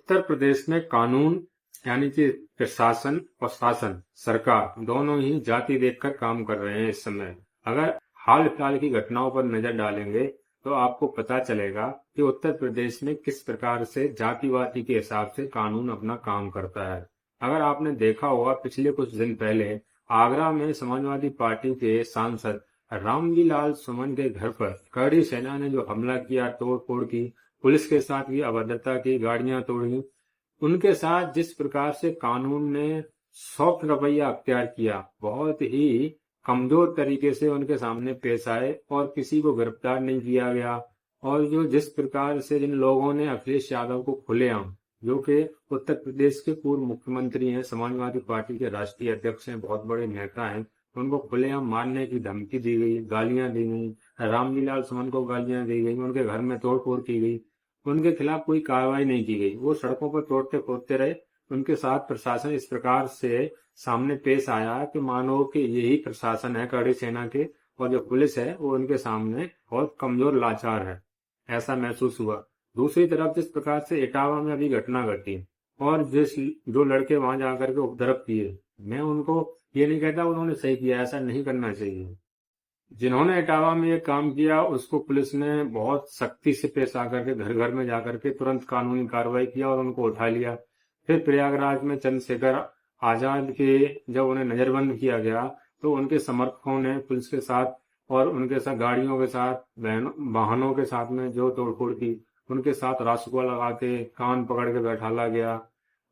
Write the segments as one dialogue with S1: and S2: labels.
S1: उत्तर प्रदेश में कानून यानी कि प्रशासन और शासन सरकार दोनों ही जाति देखकर काम कर रहे हैं इस समय। अगर हाल फिलहाल की घटनाओं पर नजर डालेंगे तो आपको पता चलेगा कि उत्तर प्रदेश में किस प्रकार से जातिवादी के हिसाब से कानून अपना काम करता है। अगर आपने देखा होगा पिछले कुछ दिन पहले आगरा में समाजवादी पार्टी के सांसद रामजीलाल सुमन के घर पर कड़ी सेना ने जो हमला किया, तोड़ फोड़ की, पुलिस के साथ भी अभद्रता की, गाड़ियां तोड़ी, उनके साथ जिस प्रकार से कानून ने सॉफ्ट रवैया अख्तियार किया, बहुत ही कमजोर तरीके से उनके सामने पेश आए और किसी को गिरफ्तार नहीं किया गया। और जो जिस प्रकार से जिन लोगों ने अखिलेश यादव को खुलेआम, जो कि उत्तर प्रदेश के पूर्व मुख्यमंत्री हैं, समाजवादी पार्टी के राष्ट्रीय अध्यक्ष हैं, बहुत बड़े नेता हैं, उनको खुलेआम मारने की धमकी दी गई, गालियां दी गई, रामजीलाल सुमन को गालियां दी गई, उनके घर में तोड़फोड़ की गई, उनके खिलाफ कोई कार्रवाई नहीं की गई। वो सड़कों पर तोड़ते फोड़ते रहे। उनके साथ प्रशासन इस प्रकार से सामने पेश आया कि मानो कि यही प्रशासन है कड़ी सेना के, और जो पुलिस है वो उनके सामने बहुत कमजोर लाचार है, ऐसा महसूस हुआ। दूसरी तरफ जिस प्रकार से इटावा में अभी घटना घटी और जो लड़के वहां जाकर के उपद्रव किए, मैं उनको ये नहीं कहता उन्होंने सही किया, ऐसा नहीं करना चाहिए। जिन्होंने इटावा में ये काम किया उसको पुलिस ने बहुत सख्ती से पेश आकर के घर घर में जाकर के तुरंत कानूनी कार्रवाई किया और उनको उठा लिया। फिर प्रयागराज में चंद्रशेखर आजाद के जब उन्हें नजरबंद किया गया तो उनके समर्थकों ने पुलिस के साथ और उनके साथ गाड़ियों के साथ वाहनों के साथ में जो तोड़फोड़ की, उनके साथ रासुका लगा के कान पकड़ के बैठाला गया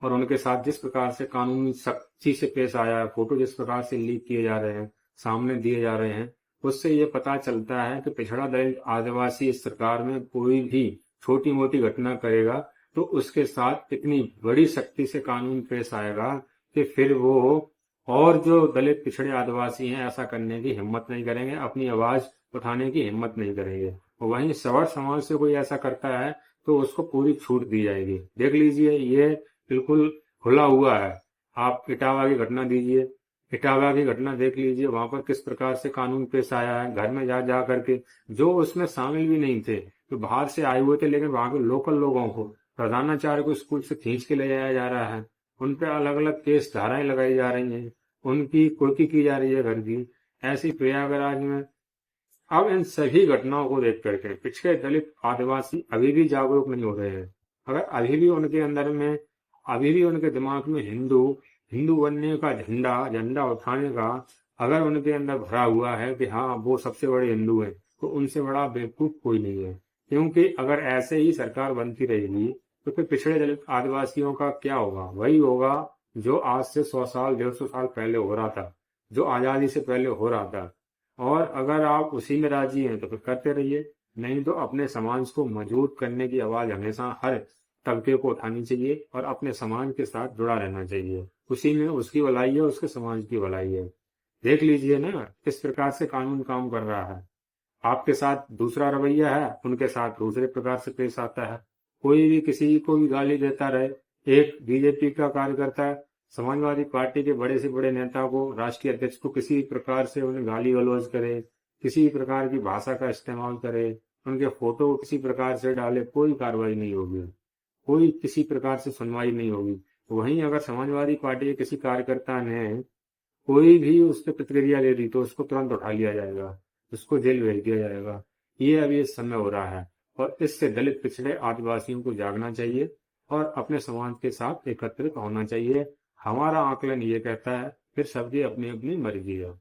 S1: और उनके साथ जिस प्रकार से कानूनी सख्ती से पेश आया, फोटो जिस प्रकार से लीक किए जा रहे हैं, सामने दिए जा रहे हैं, उससे ये पता चलता है कि पिछड़ा दलित आदिवासी इस सरकार में कोई भी छोटी मोटी घटना करेगा तो उसके साथ इतनी बड़ी शक्ति से कानून पेश आएगा कि फिर वो और जो दलित पिछड़े आदिवासी हैं ऐसा करने की हिम्मत नहीं करेंगे, अपनी आवाज उठाने की हिम्मत नहीं करेंगे। वहीं सवर समाज से कोई ऐसा करता है तो उसको पूरी छूट दी जाएगी। देख लीजिए, ये बिल्कुल खुला हुआ है। आप इटावा की घटना दीजिए, इटावा की घटना देख लीजिए, वहां पर किस प्रकार से कानून पेश आया है। घर में जा करके जो उसमें शामिल भी नहीं थे, तो बाहर से आए हुए थे, लेकिन वहां के लोकल लोगों को, प्रधानाचार्य को स्कूल से खींच के ले जाया जा रहा है, उन पर अलग अलग केस धाराएं लगाई जा रही हैं, उनकी कुर्की की जा रही है घर की। ऐसी प्रयागराज में अब इन सभी घटनाओं को देख करके पिछड़े दलित आदिवासी अभी भी जागरूक नहीं हो रहे हैं। अगर अभी भी उनके अंदर में, अभी भी उनके दिमाग में हिंदू हिंदू बनने का झंडा उठाने का अगर उनके अंदर भरा हुआ है कि हाँ वो सबसे बड़े हिंदू हैं, तो उनसे बड़ा बेवकूफ कोई नहीं है। क्योंकि अगर ऐसे ही सरकार बनती रहेगी तो फिर पिछड़े दलित आदिवासियों का क्या होगा? वही होगा जो आज से 100 साल 150 साल पहले हो रहा था, जो आजादी से पहले हो रहा था। और अगर आप उसी में राजी हैं तो फिर करते रहिए, नहीं तो अपने समाज को मजबूत करने की आवाज हमेशा हर तबके को उठानी चाहिए और अपने समाज के साथ जुड़ा रहना चाहिए। उसी में उसकी भलाई है, उसके समाज की भलाई है। देख लीजिए ना किस प्रकार से कानून काम कर रहा है। आपके साथ दूसरा रवैया है, उनके साथ दूसरे प्रकार से पेश आता है। कोई भी किसी को भी गाली देता रहे, एक बीजेपी का कार्यकर्ता समाजवादी पार्टी के बड़े से बड़े नेता को, राष्ट्रीय अध्यक्ष को किसी प्रकार से उन्हें गाली गलौज करे, किसी प्रकार की भाषा का इस्तेमाल करे, उनके फोटो किसी प्रकार से डाले, कोई कार्रवाई नहीं होगी, कोई किसी प्रकार से सुनवाई नहीं होगी। वहीं अगर समाजवादी पार्टी के किसी कार्यकर्ता ने कोई भी उस पर प्रतिक्रिया ले दी तो उसको तुरंत उठा लिया जाएगा, उसको जेल भेज दिया जाएगा। ये अभी इस समय हो रहा है और इससे दलित पिछड़े आदिवासियों को जागना चाहिए और अपने समाज के साथ एकत्रित होना चाहिए। हमारा आकलन ये कहता है, फिर सबकी अपनी अपनी मर्जी है।